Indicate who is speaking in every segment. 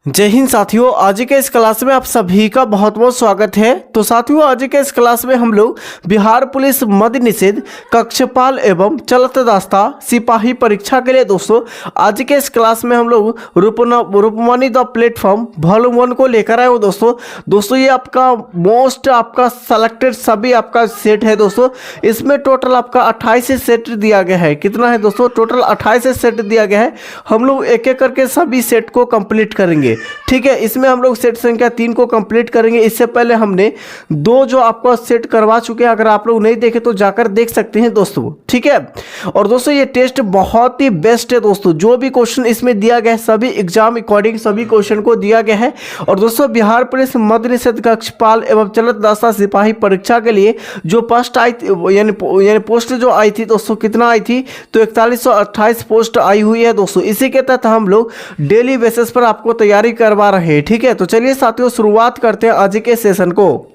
Speaker 1: जय हिंद साथियों, आज के इस क्लास में आप सभी का बहुत बहुत स्वागत है। तो साथियों, आज के इस क्लास में हम लोग बिहार पुलिस मद्य निषेध कक्षपाल एवं चलत दास्ता सिपाही परीक्षा के लिए दोस्तों आज के इस क्लास में हम लोग रूपमणि द प्लेटफॉर्म वॉल्यूम 1 को लेकर आए हो दोस्तों ये आपका मोस्ट आपका सेलेक्टेड सभी आपका सेट है दोस्तों। इसमें टोटल आपका 28 सेट दिया गया है। कितना है दोस्तों? टोटल 28 सेट दिया गया है। हम लोग एक एक करके सभी सेट को कंप्लीट करेंगे, ठीक है। इसमें हम लोग सेट संख्या 3 को कंप्लीट करेंगे। इससे पहले हमने 2 जो आपका सेट करवा चुके हैं, अगर आप लोग नहीं देखे तो जाकर देख सकते हैं दोस्तों, ठीक है। और दोस्तों ये टेस्ट बहुत ही बेस्ट है दोस्तों। जो भी क्वेश्चन इसमें दिया गया है सभी एग्जाम अकॉर्डिंग सभी क्वेश्चन को दिया गया है। और दोस्तों बिहार पुलिस मद्य निषेध कक्षपाल एवं चलत दास्ता सिपाही परीक्षा के लिए जो पोस्ट आई यानी पोस्ट जो आई थी दोस्तों, कितना आई थी? तो 4128 पोस्ट आई हुई है दोस्तों। इसी के तहत हम लोग डेली बेसिस पर आपको तैयारी करवा रहे हैं, ठीक है। तो चलिए साथियों शुरुआत करते हैं आज के सेशन को।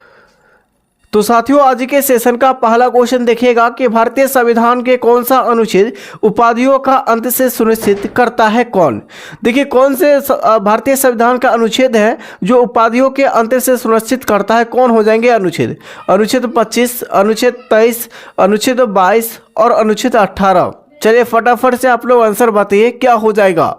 Speaker 1: तो साथियों आज के सेशन का पहला क्वेश्चन देखिएगा कि भारतीय संविधान के कौन सा अनुच्छेद उपाधियों का अंत से सुनिश्चित करता है? कौन? देखिए कौन से भारतीय संविधान का अनुच्छेद है जो उपाधियों के अंत से सुनिश्चित करता है? कौन हो जाएंगे अनुच्छेद? अनुच्छेद 25, अनुच्छेद 23, अनुच्छेद 22 और अनुच्छेद 18। चलिए फटाफट से आप लोग आंसर बताइए क्या हो जाएगा।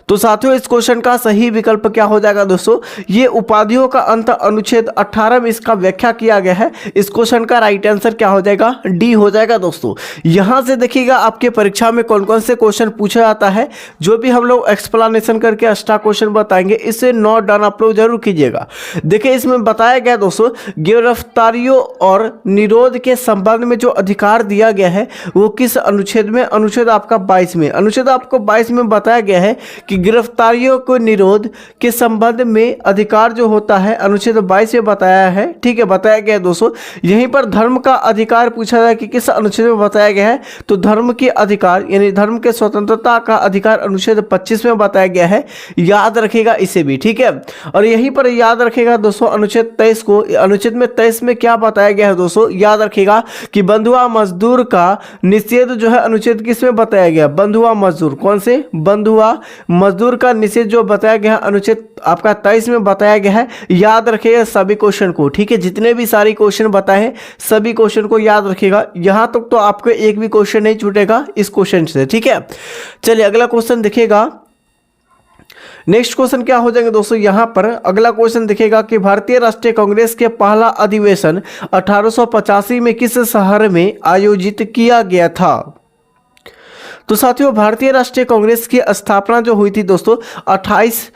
Speaker 1: तो साथियों इस क्वेश्चन का सही विकल्प क्या हो जाएगा दोस्तों? ये उपाधियों का अंत अनुच्छेद 18 में इसका व्याख्या किया गया है। इस क्वेश्चन का राइट आंसर क्या हो जाएगा? डी हो जाएगा दोस्तों। यहां से देखिएगा आपके परीक्षा में कौन कौन से क्वेश्चन पूछा जाता है, जो भी हम लोग एक्सप्लेनेशन करके एक्स्ट्रा क्वेश्चन बताएंगे, इसे नोट डाउन आप लोग जरूर कीजिएगा। देखिए इसमें बताया गया दोस्तों गिरफ्तारियों और निरोध के संबंध में जो अधिकार दिया गया है वो किस अनुच्छेद में? अनुच्छेद आपका 22 में। अनुच्छेद आपको 22 में बताया गया है कि गिरफ्तारियों को निरोध के संबंध में अधिकार जो होता है अनुच्छेद 22 में बताया है, ठीक है, बताया गया है दोस्तों। यहीं पर धर्म का अधिकार पूछा जाए कि किस अनुच्छेद में बताया गया है, तो धर्म के अधिकार यानी धर्म के स्वतंत्रता का अधिकार अनुच्छेद 25 में बताया गया है। याद रखिएगा इसे भी, ठीक है। और यहीं पर याद रखिएगा दोस्तों अनुच्छेद 23 को। अनुच्छेद में 23 में क्या बताया गया है दोस्तों? याद रखिएगा कि बंधुआ मजदूर का निषेध जो है अनुच्छेद किस में बताया गया? बंधुआ मजदूर। कौन से? बंधुआ मजदूर का निषेध जो बताया गया है अनुच्छेद आपका 23 में बताया गया है। याद रखिएगा सभी क्वेश्चन को, ठीक है। जितने भी सारे क्वेश्चन बताए हैं सभी क्वेश्चन को याद रखिएगा। यहां तक तो आपको एक भी क्वेश्चन नहीं छूटेगा इस क्वेश्चन से, ठीक है। चलिए अगला क्वेश्चन देखिएगा। नेक्स्ट क्वेश्चन क्या हो जाएंगे दोस्तों? यहां पर अगला क्वेश्चन देखिएगा कि भारतीय राष्ट्रीय कांग्रेस के पहला अधिवेशन 1885 में किस शहर में आयोजित किया गया था? तो साथियों भारतीय राष्ट्रीय कांग्रेस की स्थापना जो हुई थी दोस्तों 28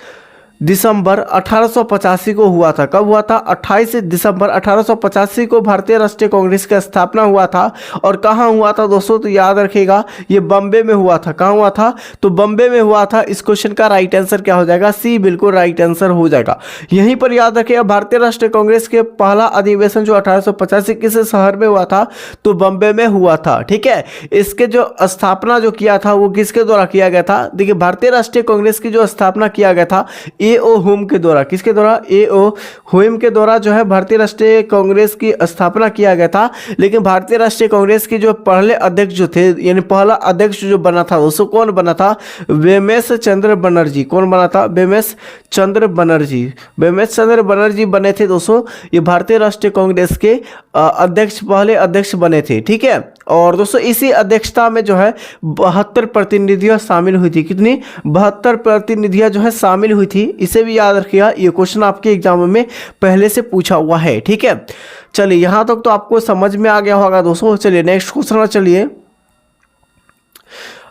Speaker 1: दिसंबर 1885 को हुआ था। कब हुआ था? 28 दिसंबर 1885 को भारतीय राष्ट्रीय कांग्रेस का स्थापना हुआ था। और कहाँ हुआ था दोस्तों? तो याद रखिएगा ये बम्बे में हुआ था। कहाँ हुआ था? तो बम्बे में हुआ था। इस क्वेश्चन का राइट आंसर क्या हो जाएगा? सी बिल्कुल राइट आंसर हो जाएगा। यहीं पर याद रखिएगा भारतीय राष्ट्रीय कांग्रेस के पहला अधिवेशन जो 1885 किस शहर में हुआ था? तो बम्बे में हुआ था, ठीक है। इसके जो स्थापना जो किया था वो किसके द्वारा किया गया था? देखिए भारतीय राष्ट्रीय कांग्रेस की जो स्थापना किया गया था ए.ओ. होम के द्वारा। किसके द्वारा? ए.ओ. होम के द्वारा जो है भारतीय राष्ट्रीय कांग्रेस की स्थापना किया गया था। लेकिन भारतीय राष्ट्रीय कांग्रेस के जो पहले अध्यक्ष जो थे यानी पहला अध्यक्ष जो बना था उसको कौन बना था? बेमेश चंद्र बनर्जी। कौन बना था? बेमेश चंद्र बनर्जी। बेमेश चंद्र बनर्जी बने थे दोस्तों। ये भारतीय राष्ट्रीय कांग्रेस के अध्यक्ष पहले अध्यक्ष बने थे, ठीक है। और दोस्तों इसी अध्यक्षता में जो है 72 प्रतिनिधियां शामिल हुई थी। कितनी? 72 प्रतिनिधियां जो है शामिल हुई थी। इसे भी याद रखिएगा, ये क्वेश्चन आपके एग्जाम में पहले से पूछा हुआ है, ठीक है। चलिए यहां तक तो आपको समझ में आ गया होगा दोस्तों। चलिए नेक्स्ट क्वेश्चन चलिए।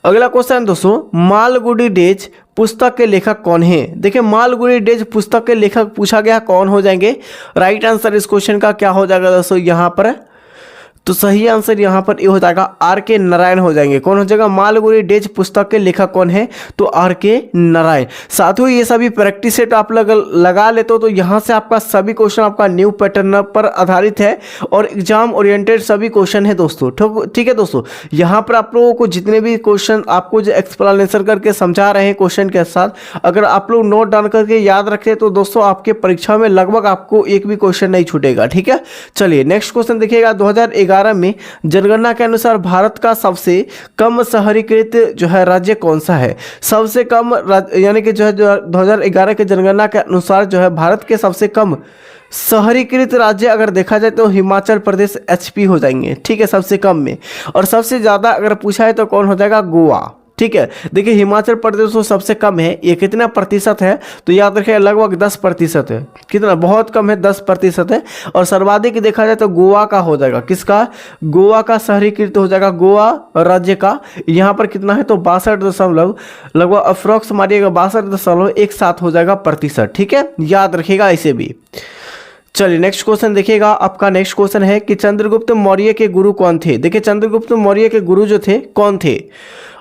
Speaker 1: अगला क्वेश्चन दोस्तों मालगुडी डेज पुस्तक के लेखक कौन है? देखिए मालगुडी डेज पुस्तक के लेखक पूछा गया, कौन हो जाएंगे? राइट आंसर इस क्वेश्चन का क्या हो जाएगा दोस्तों? यहां पर तो सही आंसर यहाँ पर ये हो जाएगा आर.के. नारायण हो जाएंगे। कौन हो जाएगा? मालगुडी डेज पुस्तक के लेखक कौन है? तो आर.के. नारायण। साथियों ये सभी प्रैक्टिस सेट आप लगा लेते हो तो यहाँ से आपका सभी क्वेश्चन आपका न्यू पैटर्न पर आधारित है और एग्जाम ओरिएंटेड सभी क्वेश्चन है दोस्तों, ठीक है दोस्तों। यहाँ पर आप लोगों को जितने भी क्वेश्चन आपको जो एक्सप्लेनेशन करके समझा रहे हैं क्वेश्चन के साथ, अगर आप लोग नोट डाउन करके याद रखें तो दोस्तों आपके परीक्षा में लगभग आपको एक भी क्वेश्चन नहीं छूटेगा, ठीक है। चलिए नेक्स्ट क्वेश्चन देखिएगा। 2011 2011 में जनगणना के अनुसार भारत का सबसे कम शहरीकृत जो है राज्य कौन सा है? सबसे कम यानी कि जो है 2011 के जनगणना के अनुसार जो है भारत के सबसे कम शहरीकृत राज्य अगर देखा जाए तो हिमाचल प्रदेश HP हो जाएंगे, ठीक है, सबसे कम में। और सबसे ज़्यादा अगर पूछा है तो कौन हो जाएगा? गोवा, ठीक है। देखिए हिमाचल प्रदेश तो सबसे कम है, ये कितना प्रतिशत है तो याद रखिए लगभग 10% है। कितना? बहुत कम है, 10% है। और सर्वाधिक देखा जाए तो गोवा का हो जाएगा। किसका? गोवा का शहरीकृत हो जाएगा, गोवा राज्य का। यहाँ पर कितना है तो 62 लगभग अप्रोक्स मारिएगा 62.17 हो जाएगा प्रतिशत, ठीक है, याद रखिएगा इसे भी। चलिए नेक्स्ट क्वेश्चन देखिएगा। आपका नेक्स्ट क्वेश्चन है कि चंद्रगुप्त मौर्य के गुरु कौन थे? देखिए चंद्रगुप्त मौर्य के गुरु जो थे कौन थे?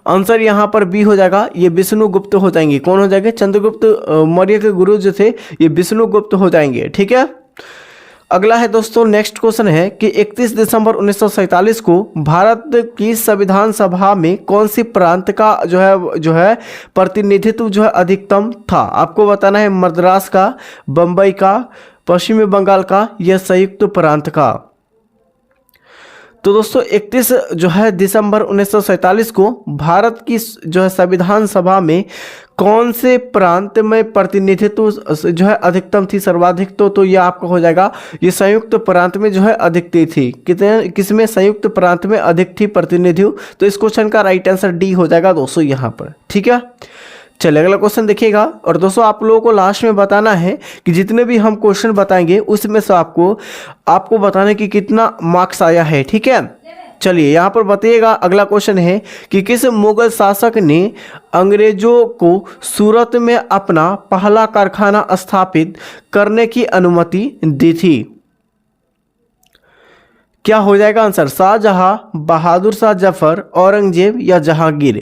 Speaker 1: आंसर यहाँ पर बी हो जाएगा, ये विष्णुगुप्त हो जाएंगे। कौन हो जाएंगे? चंद्रगुप्त मौर्य के गुरु जो थे ये विष्णुगुप्त हो जाएंगे, ठीक है। अगला है दोस्तों, नेक्स्ट क्वेश्चन है कि 31 दिसंबर 1947 को भारत की संविधान सभा में कौन सी प्रांत का जो है प्रतिनिधित्व जो है अधिकतम था? आपको बताना है मद्रास का, बम्बई का, पश्चिमी बंगाल का या संयुक्त प्रांत का। तो दोस्तों 31 जो है दिसंबर 1947 को भारत की जो है संविधान सभा में कौन से प्रांत में प्रतिनिधित्व जो है अधिकतम थी, सर्वाधिक? तो ये आपका हो जाएगा, ये संयुक्त प्रांत में जो है अधिक थी। कितने किसमें? संयुक्त प्रांत में अधिक थी प्रतिनिधित्व। तो इस क्वेश्चन का राइट आंसर डी हो जाएगा दोस्तों यहाँ पर, ठीक है। चलिए अगला क्वेश्चन देखिएगा। और दोस्तों आप लोगों को लास्ट में बताना है कि जितने भी हम क्वेश्चन बताएंगे उसमें से आपको बताने की कितना मार्क्स आया है, ठीक है। चलिए यहाँ पर बताइएगा। अगला क्वेश्चन है कि किस मुगल शासक ने अंग्रेजों को सूरत में अपना पहला कारखाना स्थापित करने की अनुमति दी थी? क्या हो जाएगा आंसर? शाहजहां, बहादुर शाह जफर, औरंगजेब या जहांगीर?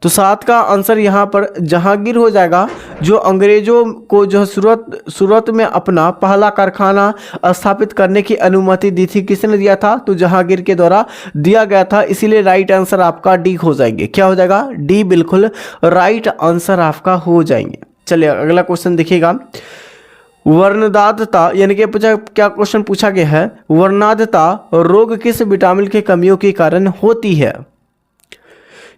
Speaker 1: तो 7 का आंसर यहाँ पर जहांगीर हो जाएगा। जो अंग्रेजों को जो सूरत में अपना पहला कारखाना स्थापित करने की अनुमति दी थी, किसने दिया था? तो जहांगीर के द्वारा दिया गया था। इसीलिए राइट आंसर आपका डी हो जाएंगे। क्या हो जाएगा? डी बिल्कुल राइट आंसर आपका हो जाएंगे। चलिए अगला क्वेश्चन देखिएगा। वर्णदाता यानी कि क्या क्वेश्चन पूछा गया है? वर्णदाता रोग किस विटामिन की कमियों के कारण होती है?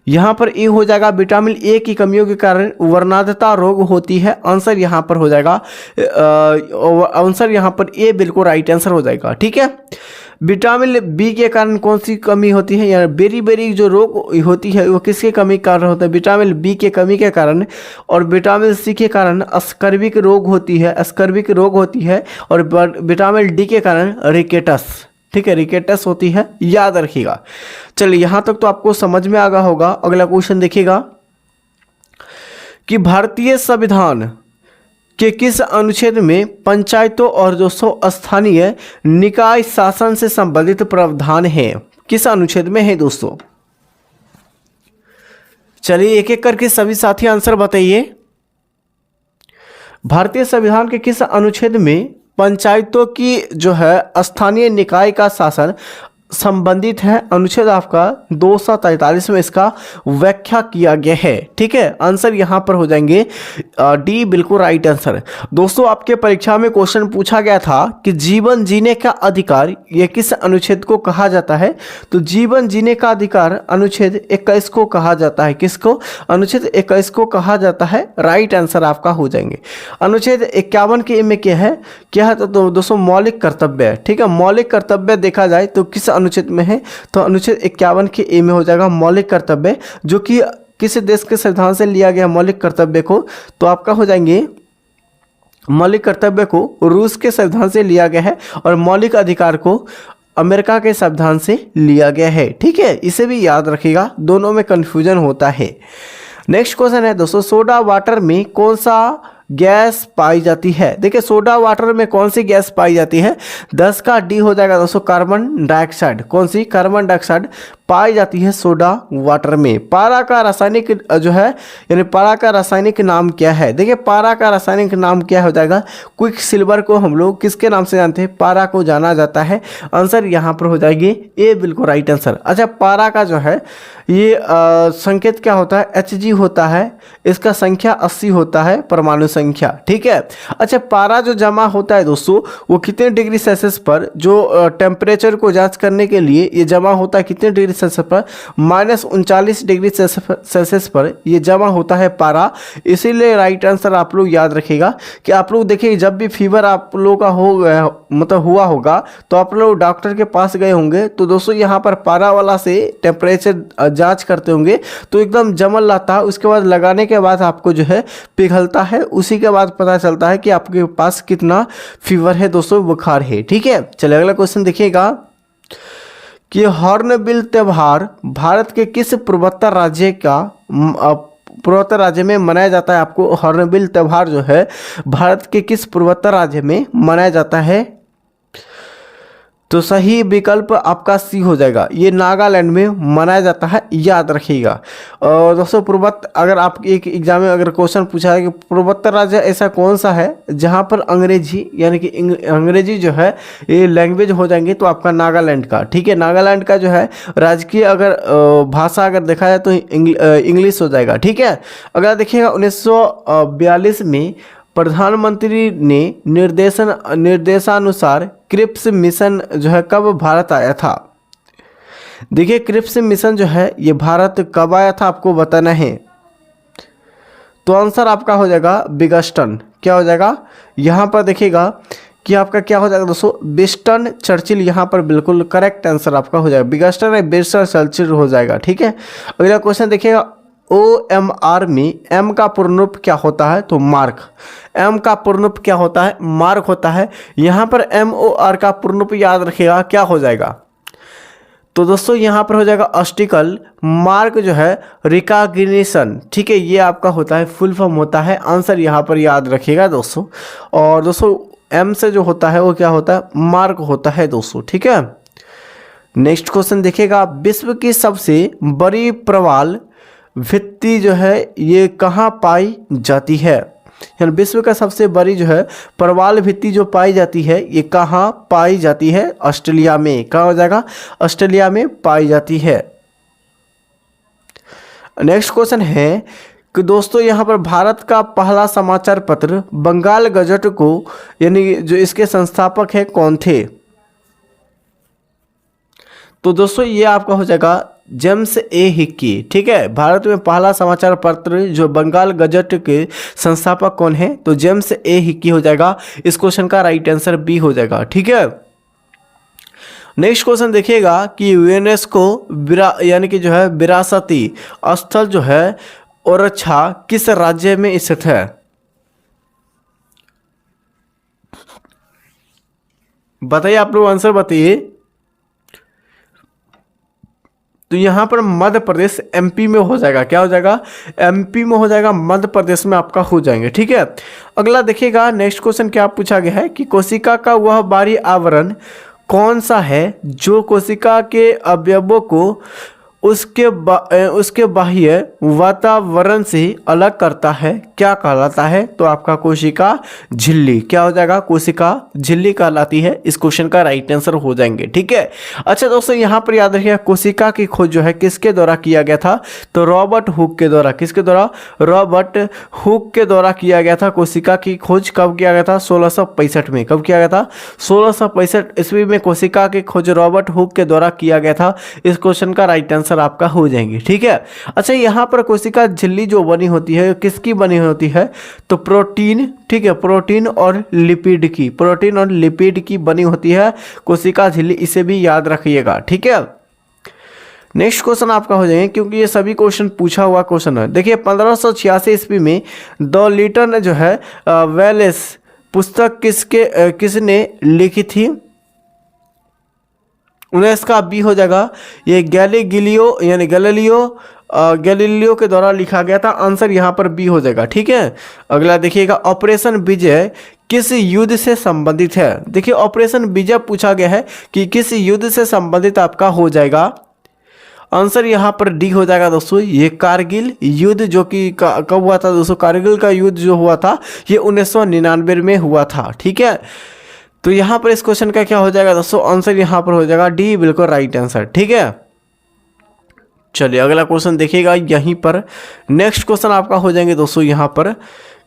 Speaker 1: यहाँ पर ए हो जाएगा, विटामिन ए की कमियों के कारण वर्णदाता रोग होती है। आंसर यहाँ पर हो जाएगा, आंसर यहाँ पर ए बिल्कुल राइट आंसर हो जाएगा, ठीक है। विटामिन बी के कारण कौन सी कमी होती है? या बेरी जो रोग होती है वो किसके कमी के कारण होता है? विटामिन बी के कमी के कारण। और विटामिन सी के कारण स्कर्विक रोग होती है, और विटामिन डी के कारण रिकेटस, ठीक है, रिकेटस होती है, याद रखिएगा। चलिए यहाँ तक तो आपको समझ में आ गया होगा। अगला क्वेश्चन देखिएगा कि भारतीय संविधान के किस अनुच्छेद में पंचायतों और दोस्तों स्थानीय निकाय शासन से संबंधित प्रावधान है? किस अनुच्छेद में है दोस्तों? चलिए एक एक करके सभी साथी आंसर बताइए। भारतीय संविधान के किस अनुच्छेद में पंचायतों की जो है स्थानीय निकाय का शासन संबंधित है? अनुच्छेद आपका 243 में इसका व्याख्या किया गया है, ठीक है। आंसर यहाँ पर हो जाएंगे डी बिल्कुल राइट आंसर। दोस्तों आपके परीक्षा में क्वेश्चन पूछा गया था कि जीवन जीने का अधिकार ये किस अनुच्छेद को कहा जाता है? तो जीवन जीने का अधिकार अनुच्छेद 21 को कहा जाता है। किसको? अनुच्छेद 21 को कहा जाता है। राइट आंसर आपका हो जाएंगे। अनुच्छेद 51 के में क्या है? तो दोस्तों मौलिक कर्तव्य, ठीक है। मौलिक कर्तव्य देखा जाए तो किस अनुच्छेद में है? तो अनुच्छेद 51 के ए में हो जाएगा मौलिक कर्तव्य, जो कि किस देश के संविधान से लिया गया मौलिक कर्तव्य को? तो आपका हो जाएंगे मौलिक कर्तव्य को रूस के संविधान से लिया गया है, और मौलिक अधिकार को अमेरिका के संविधान से लिया गया है, ठीक है। इसे भी याद रखिएगा, दोनों में कंफ्यूजन होता है। नेक्स्ट क्वेश्चन है दोस्तों, सोडा वाटर में कौन सा गैस पाई जाती है? देखिए सोडा वाटर में कौन सी गैस पाई जाती है? 10 का डी हो जाएगा दोस्तों कार्बन डाइऑक्साइड। कौन सी? कार्बन डाइऑक्साइड पाई जाती है सोडा वाटर में। पारा का रासायनिक जो है यानी पारा का रासायनिक नाम क्या है? देखिए पारा का रासायनिक नाम क्या हो जाएगा? क्विक सिल्वर को हम लोग किसके नाम से जानते हैं? पारा को जाना जाता है। आंसर यहाँ पर हो जाएगी ए बिल्कुल राइट आंसर। अच्छा पारा का जो है ये संकेत क्या होता है, Hg होता है, इसका संख्या 80 होता है, परमाणु संख्या। ठीक है। अच्छा, पारा जो जमा होता है दोस्तों वो कितने डिग्री सेल्सियस पर, जो टेम्परेचर को जांच करने के लिए ये जमा होता है कितने डिग्री सेल्सियस पर, -39 डिग्री सेल्सियस पर ये जमा होता है पारा। इसीलिए राइट आंसर आप लोग याद रखिएगा कि आप लोग देखिए जब भी फीवर आप लोगों का हो मतलब हुआ होगा तो आप लोग डॉक्टर के पास गए होंगे, तो दोस्तों यहाँ पर पारा वाला से टेम्परेचर जांच करते होंगे तो एकदम जमल लाता है, उसके बाद लगाने के बाद आपको जो है पिघलता है, उसी के बाद पता चलता है कि आपके पास कितना फीवर है दोस्तों, बुखार है। ठीक है। चलिए अगला क्वेश्चन देखिएगा कि हॉर्नबिल त्योहार भारत के किस पूर्वोत्तर राज्य में मनाया जाता है। आपको हॉर्नबिल त्योहार जो है भारत के किस पूर्वोत्तर राज्य में मनाया जाता है, तो सही विकल्प आपका सी हो जाएगा, ये नागालैंड में मनाया जाता है, याद रखिएगा। और दोस्तों पूर्वोत्तर, अगर आप एक एग्जाम में अगर क्वेश्चन पूछा है कि पूर्वोत्तर राज्य ऐसा कौन सा है जहां पर अंग्रेजी यानी कि अंग्रेजी जो है ये लैंग्वेज हो जाएंगे, तो आपका नागालैंड का। ठीक है। नागालैंड का जो है राजकीय अगर भाषा अगर देखा जाए तो इंग्लिश हो जाएगा। ठीक है। अगर देखिएगा 1942 में प्रधानमंत्री ने निर्देशानुसार क्रिप्स मिशन जो है कब भारत आया था। देखिए क्रिप्स मिशन जो है ये भारत कब आया था आपको बताना है, तो आंसर आपका हो जाएगा विंस्टन। क्या हो जाएगा यहाँ पर देखिएगा कि आपका क्या हो जाएगा दोस्तों, विंस्टन चर्चिल यहाँ पर बिल्कुल करेक्ट आंसर आपका हो जाएगा, विंस्टन या विंस्टन चर्चिल हो जाएगा। ठीक है। अगला क्वेश्चन देखिएगा OMR में M का पूर्ण रूप क्या होता है, तो मार्क। M का पूर्ण रूप क्या होता है, मार्क होता है। यहाँ पर MOR का पूर्ण रूप याद रखिएगा क्या हो जाएगा, तो दोस्तों यहाँ पर हो जाएगा ऑस्टिकल, मार्क जो है रिकॉग्निशन। ठीक है। ये आपका होता है फुल फॉर्म होता है, आंसर यहाँ पर याद रखिएगा दोस्तों। और दोस्तों M से जो होता है वो क्या होता है, मार्क होता है दोस्तों। ठीक है। नेक्स्ट क्वेश्चन देखिएगा, विश्व की सबसे बड़ी प्रवाल भित्ति जो है ये कहाँ पाई जाती है, यानी विश्व का सबसे बड़ी जो है प्रवाल भित्ति जो पाई जाती है ये कहाँ पाई जाती है, ऑस्ट्रेलिया में। कहाँ हो जाएगा, ऑस्ट्रेलिया में पाई जाती है। नेक्स्ट क्वेश्चन है कि दोस्तों यहाँ पर भारत का पहला समाचार पत्र बंगाल गजट को यानी जो इसके संस्थापक है कौन थे, तो दोस्तों ये आपका हो जाएगा जेम्स ए हिक्की। ठीक है। भारत में पहला समाचार पत्र जो बंगाल गजट के संस्थापक कौन है, तो जेम्स ए हिक्की हो जाएगा। इस क्वेश्चन का राइट आंसर बी हो जाएगा। ठीक है। नेक्स्ट क्वेश्चन देखिएगा कि यूनेस्को यानी कि जो है विरासती स्थल जो है ओरछा किस राज्य में स्थित है, बताइए आप लोग आंसर बताइए। तो यहाँ पर मध्य प्रदेश MP में हो जाएगा। क्या हो जाएगा, MP में हो जाएगा, मध्य प्रदेश में आपका हो जाएंगे। ठीक है। अगला देखिएगा नेक्स्ट क्वेश्चन क्या पूछा गया है कि कोशिका का वह बाहरी आवरण कौन सा है जो कोशिका के अवयवों को उसके बाह्य वातावरण से अलग करता है, क्या कहलाता है, तो आपका कोशिका झिल्ली। क्या हो जाएगा, कोशिका झिल्ली कहलाती है। इस क्वेश्चन का राइट आंसर हो जाएंगे। ठीक है। अच्छा दोस्तों यहाँ पर याद रखिए कोशिका की खोज जो है किसके द्वारा किया गया था, तो रॉबर्ट हुक के द्वारा। किसके द्वारा, रॉबर्ट हुक के द्वारा किया गया था। कोशिका की खोज कब किया गया था, 1665 में। कब किया गया था, 1665 ईस्वी में कोशिका की खोज रॉबर्ट हुक के द्वारा किया गया था। इस क्वेश्चन का राइट आंसर आपका हो जाएंगे। ठीक है। अच्छा यहाँ पर कोशिका झिल्ली जो बनी होती है किसकी बनी होती है, तो प्रोटीन। ठीक है। प्रोटीन और लिपिड की बनी होती है कोशिका झिल्ली, इसे भी याद रखिएगा। ठीक है। नेक्स्ट क्वेश्चन आपका हो जाएंगे क्योंकि ये सभी क्वेश्चन पूछा हुआ क्वेश्चन है। देखिए 1586 ईस्वी में द लिटन जो है वेलेस पुस्तक किसने लिखी थी, 19 का बी हो जाएगा। ये गैलीलियो के द्वारा लिखा गया था। आंसर यहाँ पर बी हो जाएगा। ठीक है। अगला देखिएगा ऑपरेशन विजय किस युद्ध से संबंधित है। देखिए ऑपरेशन विजय पूछा गया है कि किस युद्ध से संबंधित आपका हो जाएगा। आंसर यहाँ पर डी हो जाएगा दोस्तों। ये कारगिल युद्ध जो कि कब हुआ था दोस्तों, कारगिल का युद्ध जो हुआ था ये 1999 में हुआ था। ठीक है। तो यहाँ पर इस क्वेश्चन का क्या हो जाएगा दोस्तों, आंसर यहाँ पर हो जाएगा डी, बिल्कुल राइट आंसर। ठीक है। चलिए अगला क्वेश्चन देखिएगा यहीं पर। नेक्स्ट क्वेश्चन आपका हो जाएंगे दोस्तों यहाँ पर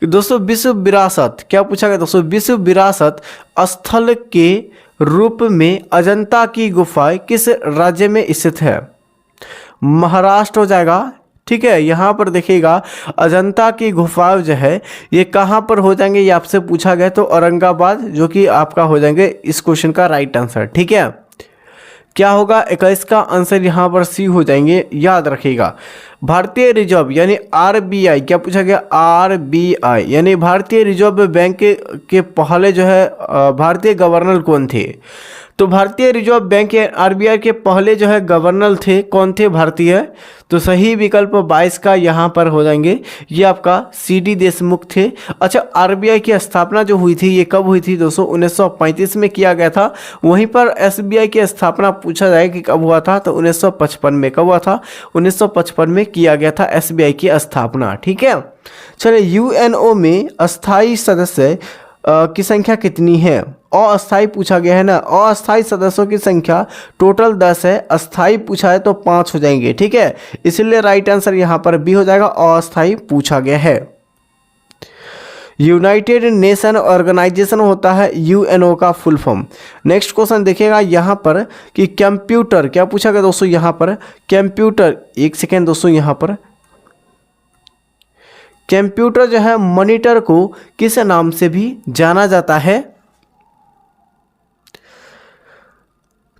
Speaker 1: दोस्तों विश्व विरासत क्या पूछा गया दोस्तों, विश्व विरासत स्थल के रूप में अजंता की गुफाएं किस राज्य में स्थित है? महाराष्ट्र हो जाएगा। ठीक है, यहाँ पर देखिएगा अजंता की गुफाएं जो है ये कहाँ पर हो जाएंगे, ये आपसे पूछा गया तो औरंगाबाद, जो कि आपका हो जाएंगे इस क्वेश्चन का राइट आंसर। ठीक है, क्या होगा 21 का आंसर यहाँ पर सी हो जाएंगे, याद रखिएगा। भारतीय रिजर्व यानी आरबीआई क्या पूछा गया, आरबीआई यानी भारतीय रिजर्व बैंक के पहले जो है भारतीय गवर्नर कौन थे? तो भारतीय रिजर्व बैंक या आरबीआई के पहले जो है गवर्नर थे कौन थे? भारतीय। तो सही विकल्प 22 का यहाँ पर हो जाएंगे, ये आपका सीडी देशमुख थे। अच्छा, आरबीआई की स्थापना जो हुई थी ये कब हुई थी दोस्तों? 1935 में किया गया था। वहीं पर एसबीआई की स्थापना पूछा जाए कि कब हुआ था, तो 1955 में। कब हुआ था? 1955 में किया गया था एसबीआई की स्थापना। ठीक है, चलिए यूएनओ में अस्थायी सदस्य की संख्या कितनी है? अस्थायी पूछा गया है ना, अस्थायी सदस्यों की संख्या टोटल 10 है, अस्थायी पूछा है तो 5 हो जाएंगे। ठीक है, इसलिए राइट आंसर यहाँ पर बी हो जाएगा, अस्थायी पूछा गया है। यूनाइटेड नेशन ऑर्गेनाइजेशन होता है यूएनओ का फुल फॉर्म। नेक्स्ट क्वेश्चन देखिएगा यहाँ पर कि कंप्यूटर क्या पूछा गया दोस्तों, यहाँ पर कंप्यूटर, एक सेकेंड दोस्तों, यहाँ पर कंप्यूटर जो है मॉनिटर को किस नाम से भी जाना जाता है?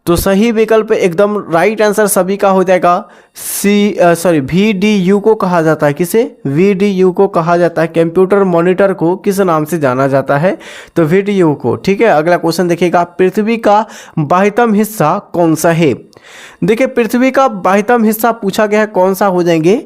Speaker 1: तो सही विकल्प एकदम राइट आंसर सभी का हो जाएगा VDU को कहा जाता है। किसे? VDU को कहा जाता है। कंप्यूटर मॉनिटर को किस नाम से जाना जाता है? तो VDU को। ठीक है, अगला क्वेश्चन देखिएगा, पृथ्वी का बाह्यतम हिस्सा कौन सा है? देखिए पृथ्वी का बाह्यतम हिस्सा पूछा गया है, कौन सा हो जाएंगे?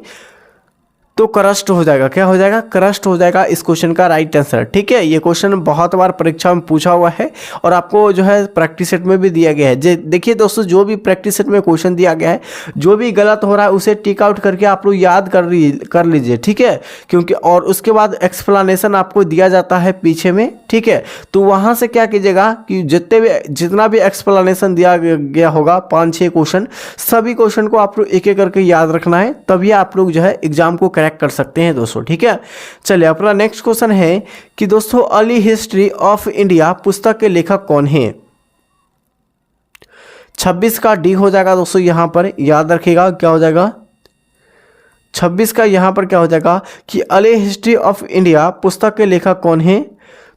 Speaker 1: तो क्रस्ट हो जाएगा। क्या हो जाएगा? क्रस्ट हो जाएगा इस क्वेश्चन का राइट आंसर। ठीक है, ये क्वेश्चन बहुत बार परीक्षा में पूछा हुआ है और आपको जो है प्रैक्टिस सेट में भी दिया गया है। देखिए दोस्तों, जो भी प्रैक्टिस सेट में क्वेश्चन दिया गया है, जो भी गलत हो रहा है उसे टिक आउट करके आप लोग याद कर लीजिए। ठीक है, क्योंकि और उसके बाद एक्सप्लेनेशन आपको दिया जाता है पीछे में। ठीक है, तो वहाँ से क्या कीजिएगा कि जितना भी एक्सप्लेनेशन दिया गया होगा 5-6 क्वेश्चन, सभी क्वेश्चन को आप लोग एक एक करके याद रखना है, तभी आप लोग जो है एग्जाम को करेक्ट कर सकते हैं दोस्तों। ठीक है, चलिए अपना नेक्स्ट क्वेश्चन है कि दोस्तों अर्ली हिस्ट्री ऑफ इंडिया पुस्तक के लेखक कौन है? 26 का डी हो जाएगा दोस्तों, यहां पर याद रखिएगा क्या हो जाएगा, 26 का यहां पर क्या हो जाएगा कि अर्ली हिस्ट्री ऑफ इंडिया पुस्तक के लेखक कौन है?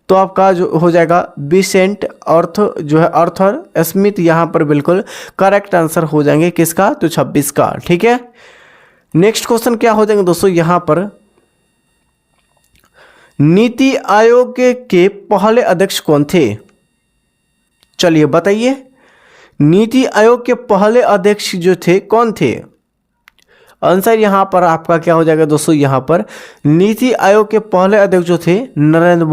Speaker 1: तो आपका जो हो जाएगा विसेंट आर्थर स्मिथ, यहां पर बिल्कुल करेक्ट आंसर हो जाएंगे किसका? तो 26 का। ठीक है, नेक्स्ट क्वेश्चन क्या हो जाएंगे दोस्तों, यहां पर नीति आयोग के पहले अध्यक्ष कौन थे? चलिए बताइए, नीति आयोग के पहले अध्यक्ष जो थे कौन थे? आंसर यहाँ पर आपका क्या हो जाएगा दोस्तों, यहाँ पर नीति आयोग के पहले अध्यक्ष जो थे नरेंद्र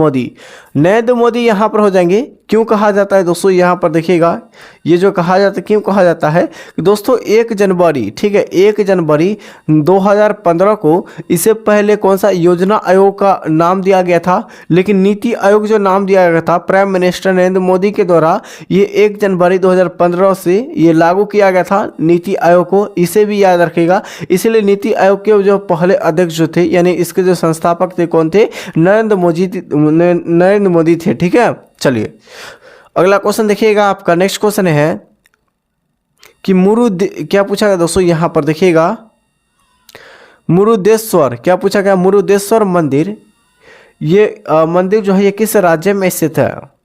Speaker 1: मोदी यहाँ पर हो जाएंगे। क्यों कहा जाता है दोस्तों, यहाँ पर देखिएगा, ये जो कहा जाता है, क्यों कहा जाता है कि दोस्तों 1 जनवरी, ठीक है, 1 जनवरी 2015 को इससे पहले कौन सा योजना आयोग का नाम दिया गया था, लेकिन नीति आयोग जो नाम दिया गया था प्राइम मिनिस्टर नरेंद्र मोदी के द्वारा, ये 1 जनवरी 2015 से ये लागू किया गया था नीति आयोग को, इसे भी याद रखिएगा। इसलिए नीति आयोग के जो पहले अध्यक्ष जो थे, यानी इसके जो संस्थापक थे कौन थे? नरेंद्र मोदी थे। ठीक है, चलिए अगला क्वेश्चन देखिएगा आपका। नेक्स्ट क्वेश्चन है कि क्या पूछा गया दोस्तों, यहां पर देखिएगा मुरुदेश्वर, क्या पूछा गया? मुरुदेश्वर मंदिर, ये मंदिर जो है ये किस राज्य में स्थित है?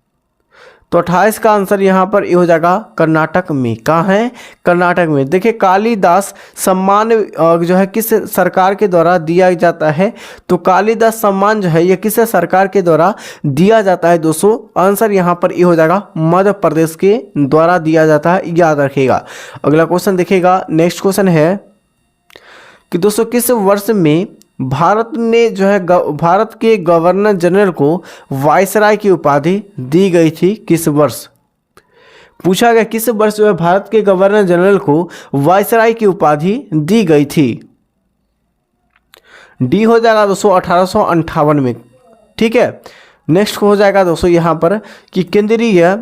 Speaker 1: तो 28 का आंसर यहाँ पर ये हो जाएगा कर्नाटक में। कहाँ है? कर्नाटक में। देखिए कालिदास सम्मान जो है किस सरकार के द्वारा दिया जाता है? तो कालिदास सम्मान जो है ये किस सरकार के द्वारा दिया जाता है दोस्तों? आंसर यहाँ पर ये हो जाएगा मध्य प्रदेश के द्वारा दिया जाता है, याद रखिएगा। अगला क्वेश्चन देखिएगा, नेक्स्ट क्वेश्चन है कि दोस्तों किस वर्ष में भारत ने जो है भारत के गवर्नर जनरल को वायसराय की उपाधि दी गई थी? किस वर्ष पूछा गया, किस वर्ष जो है भारत के गवर्नर जनरल को वायसराय की उपाधि दी गई थी? डी हो जाएगा दोस्तों 1858 में। ठीक है, नेक्स्ट हो जाएगा दोस्तों यहाँ पर कि केंद्रीय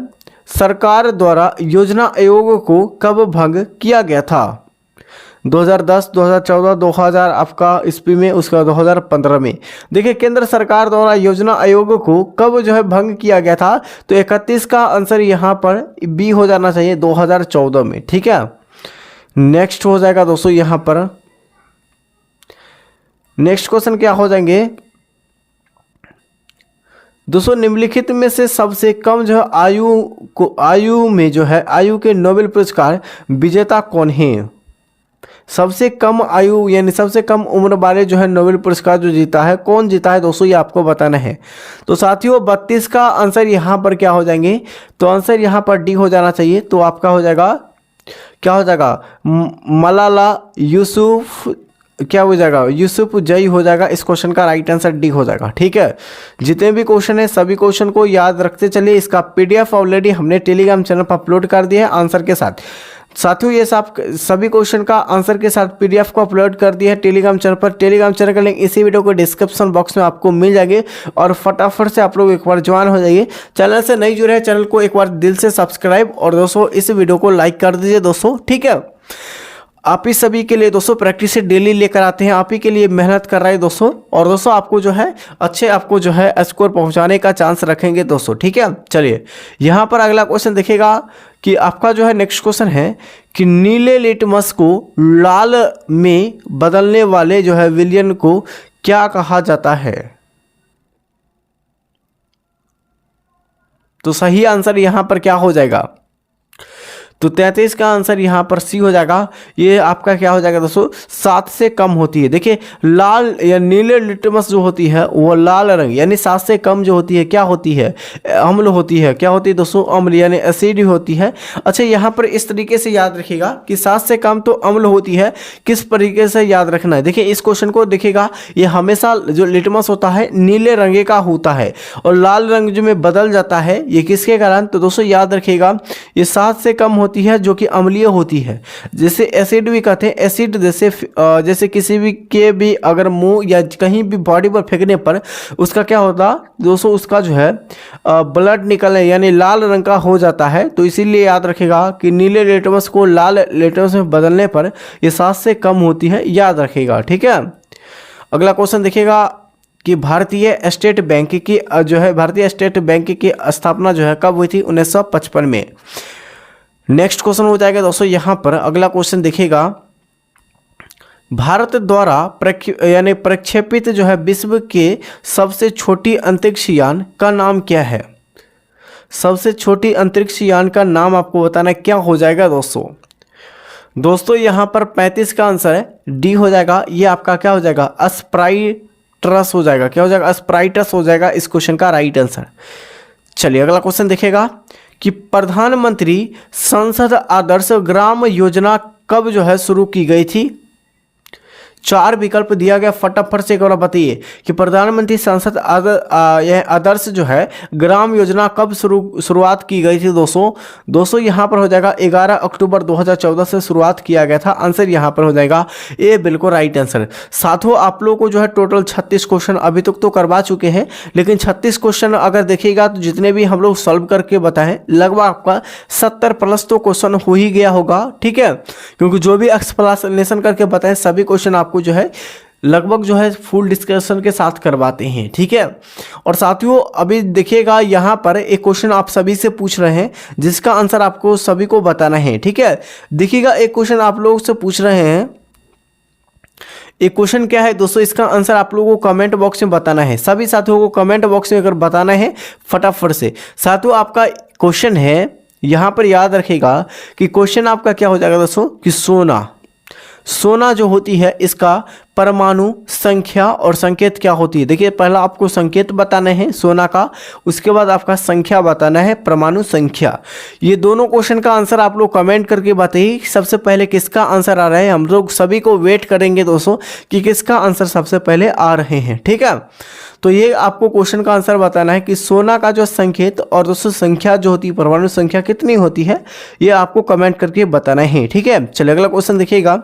Speaker 1: सरकार द्वारा योजना आयोग को कब भंग किया गया था? 2010, 2014, 2000 आपका ईस्वी में, उसका 2015 में। देखिए केंद्र सरकार द्वारा योजना आयोग को कब जो है भंग किया गया था, तो 31 का आंसर यहाँ पर बी हो जाना चाहिए, 2014 में। ठीक है, नेक्स्ट हो जाएगा दोस्तों यहाँ पर नेक्स्ट क्वेश्चन क्या हो जाएंगे दोस्तों, निम्नलिखित में से सबसे कम जो है आयु में जो है आयु के नोबेल पुरस्कार विजेता कौन है? सबसे कम आयु यानी सबसे कम उम्र वाले जो है नोबेल पुरस्कार जो जीता है, कौन जीता है दोस्तों, ये आपको बताना है। तो साथियों 32 का आंसर यहाँ पर क्या हो जाएंगे, तो आंसर यहाँ पर डी हो जाना चाहिए। तो आपका हो जाएगा, क्या हो जाएगा, मलाला यूसुफ, क्या हो जाएगा, यूसुफ जई हो जाएगा। इस क्वेश्चन का राइट आंसर डी हो जाएगा। ठीक है, जितने भी क्वेश्चन है सभी क्वेश्चन को याद रखते चलिए। इसका पीडीएफ ऑलरेडी हमने टेलीग्राम चैनल पर अपलोड कर दिया है आंसर के साथ। साथियों ये सभी क्वेश्चन का आंसर के साथ पीडीएफ को अपलोड कर दिया है टेलीग्राम चैनल पर। टेलीग्राम चैनल का लिंक इसी वीडियो को डिस्क्रिप्शन बॉक्स में आपको मिल जाएगी और फटाफट से आप लोग एक बार ज्वाइन हो जाइए। चैनल से नहीं जुड़े हैं, चैनल को एक बार दिल से सब्सक्राइब और दोस्तों इस वीडियो को लाइक कर दीजिए दोस्तों। ठीक है, आप ही सभी के लिए दोस्तों प्रैक्टिस से डेली लेकर आते हैं, आप ही के लिए मेहनत कर रहे हैं दोस्तों। और दोस्तों आपको जो है अच्छे आपको जो है स्कोर पहुंचाने का चांस रखेंगे दोस्तों। ठीक है, चलिए यहाँ पर अगला क्वेश्चन देखिएगा कि आपका जो है नेक्स्ट क्वेश्चन है कि नीले लिटमस को लाल में बदलने वाले जो है विलयन को क्या कहा जाता है? तो सही आंसर यहाँ पर क्या हो जाएगा, तो 33 का आंसर यहाँ पर सी हो जाएगा। ये आपका क्या हो जाएगा दोस्तों, 7 से कम होती है। देखिए लाल या नीले लिटमस जो होती है वो लाल रंग यानी 7 से कम जो होती है क्या होती है, अम्ल होती है। क्या होती है दोस्तों, अम्ल यानी एसिड होती है। अच्छा यहाँ पर इस तरीके से याद रखिएगा कि 7 से कम तो अम्ल होती है। किस तरीके से याद रखना है, देखिए इस क्वेश्चन को देखिएगा, ये हमेशा जो लिटमस होता है नीले रंग का होता है और लाल रंग जो में बदल जाता है, ये किसके कारण, तो दोस्तों याद रखिएगा ये 7 से कम होती है जो कि अम्लीय होती है। जैसे एसिड भी कहते हैं, एसिड जैसे किसी भी के भी अगर मुंह या कहीं भी बॉडी पर फेंकने पर उसका क्या होता दोस्तों, उसका जो है ब्लड निकलने यानी लाल रंग का हो जाता है। तो इसीलिए याद रखेगा कि नीले लिटमस को लाल लिटमस में बदलने पर ये 7 से कम होती है, याद रखेगा। ठीक है, अगला क्वेश्चन देखिएगा कि भारतीय स्टेट बैंक की जो है भारतीय स्टेट बैंक की स्थापना जो है कब हुई थी, 1955 में। नेक्स्ट क्वेश्चन हो जाएगा दोस्तों यहाँ पर अगला क्वेश्चन देखिएगा, भारत द्वारा प्रक्षेपित जो है विश्व के सबसे छोटी अंतरिक्ष यान का नाम क्या है? सबसे छोटी अंतरिक्ष यान का नाम आपको बताना है, क्या हो जाएगा दोस्तों यहाँ पर 35 का आंसर है डी हो जाएगा। ये आपका क्या हो जाएगा, स्प्राइटस हो जाएगा। क्या हो जाएगा, स्प्राइटस हो जाएगा इस क्वेश्चन का राइट आंसर। चलिए अगला क्वेश्चन देखिएगा कि प्रधानमंत्री संसद आदर्श ग्राम योजना कब जो है शुरू की गई थी? 4 विकल्प दिया गया, फटाफट से एक बार बताइए कि प्रधानमंत्री संसद आदर्श जो है ग्राम योजना कब शुरुआत की गई थी दोस्तों यहाँ पर हो जाएगा 11 अक्टूबर 2014 से शुरुआत किया गया था। आंसर यहाँ पर हो जाएगा ए, बिल्कुल राइट आंसर। साथियों आप लोगों को जो है टोटल 36 क्वेश्चन अभी तक तो करवा चुके हैं, लेकिन 36 क्वेश्चन अगर देखिएगा तो जितने भी हम लोग सॉल्व करके बताएं लगभग आपका 70 प्लस तो क्वेश्चन हो ही गया होगा। ठीक है, क्योंकि जो भी एक्सप्लेनेशन करके बताएं सभी क्वेश्चन आपको जो है लगभग जो है फुल डिस्कशन के साथ करवाते हैं। ठीक है, और साथियों अभी देखिएगा यहाँ पर एक क्वेश्चन आप सभी से पूछ रहे हैं जिसका आंसर आपको सभी को बताना है। ठीक है, देखिएगा एक क्वेश्चन आप लोगों से पूछ रहे हैं, एक क्वेश्चन क्या है दोस्तों, इसका आंसर आप लोगों को कमेंट बॉक्स में बताना है। सभी साथियों को कमेंट बॉक्स में अगर बताना है फटाफट से। साथियों आपका क्वेश्चन है यहाँ पर याद रखिएगा कि क्वेश्चन आपका क्या हो जाएगा दोस्तों कि सोना जो होती है इसका परमाणु संख्या और संकेत क्या होती है। देखिए पहला आपको संकेत बताना है सोना का, उसके बाद आपका संख्या बताना है परमाणु संख्या। ये दोनों क्वेश्चन का आंसर आप लोग कमेंट करके बताइए सबसे पहले किसका आंसर आ रहा है। हम लोग सभी को वेट करेंगे दोस्तों कि किसका आंसर सबसे पहले आ रहे हैं। ठीक है, तो ये आपको क्वेश्चन का आंसर बताना है कि सोना का जो संकेत और दोस्तों संख्या जो होती है परमाणु संख्या कितनी होती है, ये आपको कमेंट करके बताना है। ठीक है, चलिए अगला क्वेश्चन देखिएगा।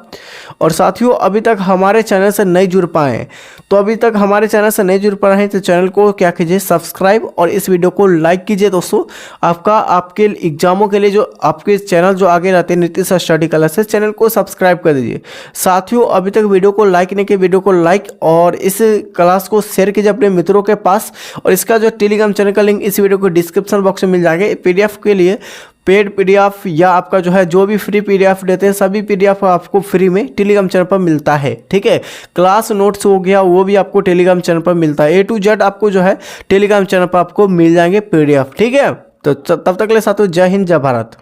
Speaker 1: और साथियों अभी तक हमारे चैनल चैनल से नहीं जुड़ पाए हैं, तो अभी तक हमारे चैनल से नहीं जुड़ पाए हैं तो चैनल को क्या कीजिए, सब्सक्राइब और इस वीडियो को लाइक कीजिए दोस्तों। आपके एग्जामों के लिए जो आपके चैनल जो आगे रहते हैं नीतीश स्टडी क्लासेस, चैनल को सब्सक्राइब कर दीजिए। साथियों अभी तक वीडियो को लाइक नहीं किया, वीडियो को लाइक और इस क्लास को शेयर कीजिए अपने मित्रों के पास। और इसका जो टेलीग्राम चैनल का लिंक इस वीडियो को डिस्क्रिप्शन बॉक्स में मिल जाएगा। पीडीएफ के लिए पेड पीडीएफ या आपका जो है जो भी फ्री पीडीएफ देते हैं सभी पीडीएफ आपको फ्री में टेलीग्राम चैनल पर मिलता है, ठीक है। क्लास नोट्स हो गया वो भी आपको टेलीग्राम चैनल पर मिलता है। A to Z आपको जो है टेलीग्राम चैनल पर आपको मिल जाएंगे पीडीएफ, ठीक है। तो तब तक के लिए साथियों जय हिंद जय भारत।